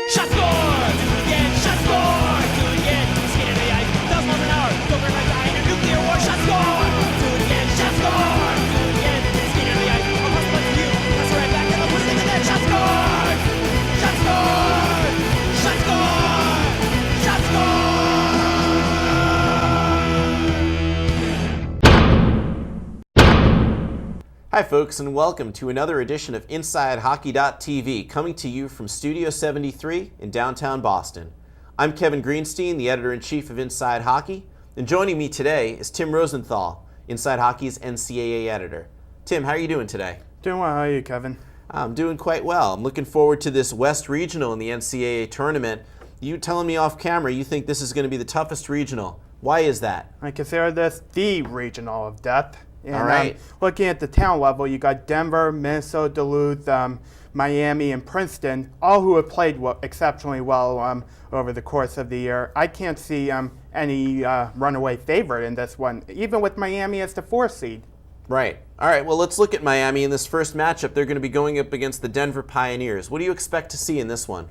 Shot score! Do it again. Shot score! Do it again. Skating to the ice. 1,000 miles an hour. Don't break my tie in a nuclear war. Shot score! Do it again. Shot score! Do it again. Skating to the ice. Across the left view. Pass it right back and they'll put it in the net. Shot score! Shot score! Shot score! Shot score! Hi folks, and welcome to another edition of InsideHockey.tv, coming to you from Studio 73 in downtown Boston. I'm Kevin Greenstein, the editor-in-chief of Inside Hockey, and joining me today is Tim Rosenthal, Inside Hockey's NCAA editor. Tim, how are you doing today? Doing well. How are you, Kevin? I'm doing quite well. I'm looking forward to this West Regional in the NCAA tournament. You telling me off camera you think this is going to be the toughest regional. Why is that? I consider this the regional of death. And, all right. Looking at the town level, you got Denver, Minnesota, Duluth, Miami, and Princeton, all who have played exceptionally well over the course of the year. I can't see any runaway favorite in this one, even with Miami as the 4th seed. Right. All right, well, let's look at Miami in this first matchup. They're going to be going up against the Denver Pioneers. What do you expect to see in this one?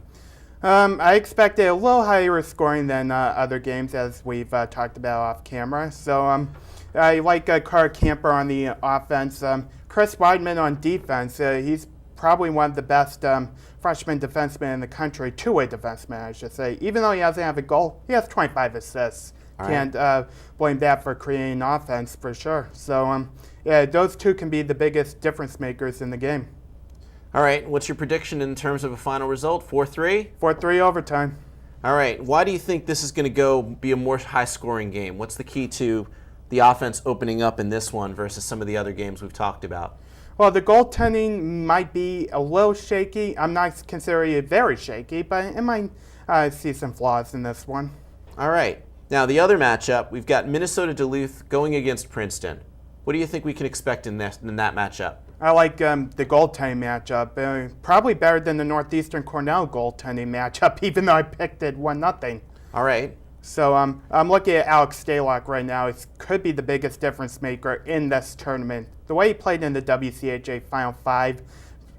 I expected a little higher scoring than other games, as we've talked about off camera. So I like Carter Camper on the offense. Chris Weidman on defense. He's probably one of the best freshman defensemen in the country, two-way defenseman, I should say. Even though he doesn't have a goal, he has 25 assists. All Can't blame that for creating offense for sure. So yeah, those two can be the biggest difference makers in the game. All right, what's your prediction in terms of a final result? 4-3? 4-3 overtime. All right, why do you think this is going to be a more high-scoring game? What's the key to the offense opening up in this one versus some of the other games we've talked about? Well, the goaltending might be a little shaky. I'm not considering it very shaky, but it might see some flaws in this one. All right. Now, the other matchup, we've got Minnesota Duluth going against Princeton. What do you think we can expect in that matchup? I like the goaltending matchup. Probably better than the Northeastern Cornell goaltending matchup, even though I picked it 1-0. All right. So I'm looking at Alex Stalock right now. It could be the biggest difference maker in this tournament. The way he played in the WCHA Final 5,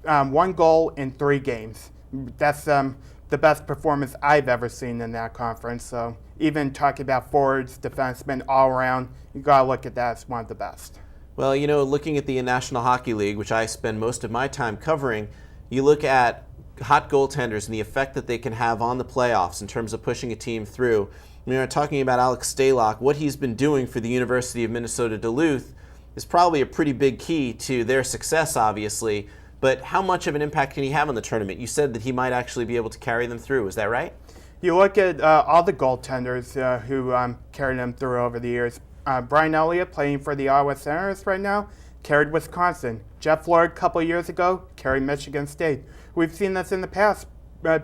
1 goal in 3 games. That's the best performance I've ever seen in that conference. So even talking about forwards, defensemen, all around, you got to look at that as one of the best. Well, you know, looking at the National Hockey League, which I spend most of my time covering, you look at hot goaltenders and the effect that they can have on the playoffs in terms of pushing a team through. We are talking about Alex Stalock. What he's been doing for the University of Minnesota Duluth is probably a pretty big key to their success, obviously. But how much of an impact can he have on the tournament? You said that he might actually be able to carry them through. Is that right? You look at all the goaltenders who carried them through over the years. Brian Elliott, playing for the Ottawa Senators right now, carried Wisconsin. Jeff Lord, a couple of years ago, carried Michigan State. We've seen this in the past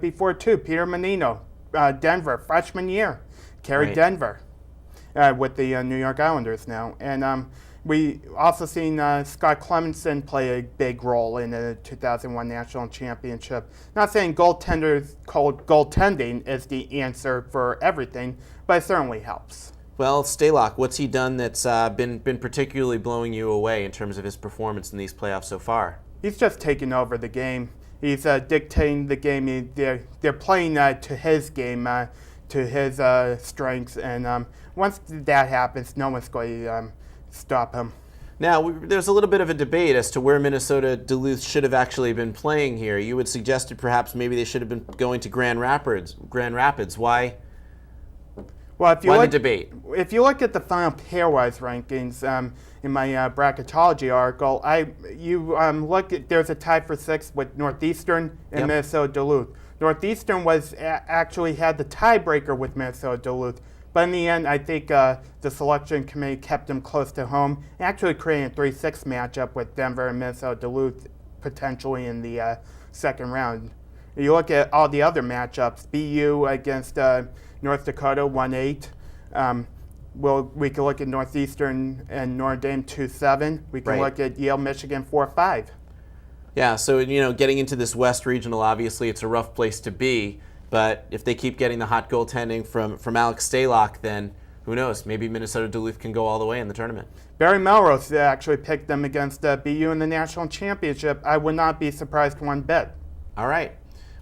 before, too. Peter Menino, Denver, freshman year, carried right. Denver with the New York Islanders now. And we also seen Scott Clemenson play a big role in the 2001 National Championship. Not saying goaltending is the answer for everything, but it certainly helps. Well, Stalock, what's he done that's been particularly blowing you away in terms of his performance in these playoffs so far? He's just taken over the game. He's dictating the game. They're playing to his game, to his strengths, and once that happens, no one's going to stop him. Now, there's a little bit of a debate as to where Minnesota Duluth should have actually been playing here. You had suggested perhaps maybe they should have been going to Grand Rapids. Why? Well, if you Why look, the debate? If you look at the final pairwise rankings in my bracketology article, there's a tie for 6th with Northeastern and Minnesota Duluth. Northeastern actually had the tiebreaker with Minnesota Duluth, but in the end, I think the selection committee kept them close to home, actually creating a 3-6 matchup with Denver and Minnesota Duluth potentially in the second round. You look at all the other matchups, BU against North Dakota 1-8. We can look at Northeastern and Notre Dame 2-7. We can look at Yale, Michigan 4-5. Yeah, so getting into this West Regional, obviously it's a rough place to be. But if they keep getting the hot goaltending from Alex Stalock, then who knows? Maybe Minnesota Duluth can go all the way in the tournament. Barry Melrose actually picked them against BU in the national championship. I would not be surprised one bit. All right.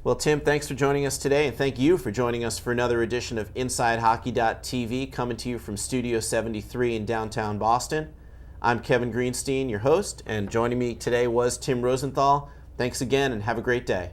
Well, Tim, thanks for joining us today, and thank you for joining us for another edition of InsideHockey.tv, coming to you from Studio 73 in downtown Boston. I'm Kevin Greenstein, your host, and joining me today was Tim Rosenthal. Thanks again, and have a great day.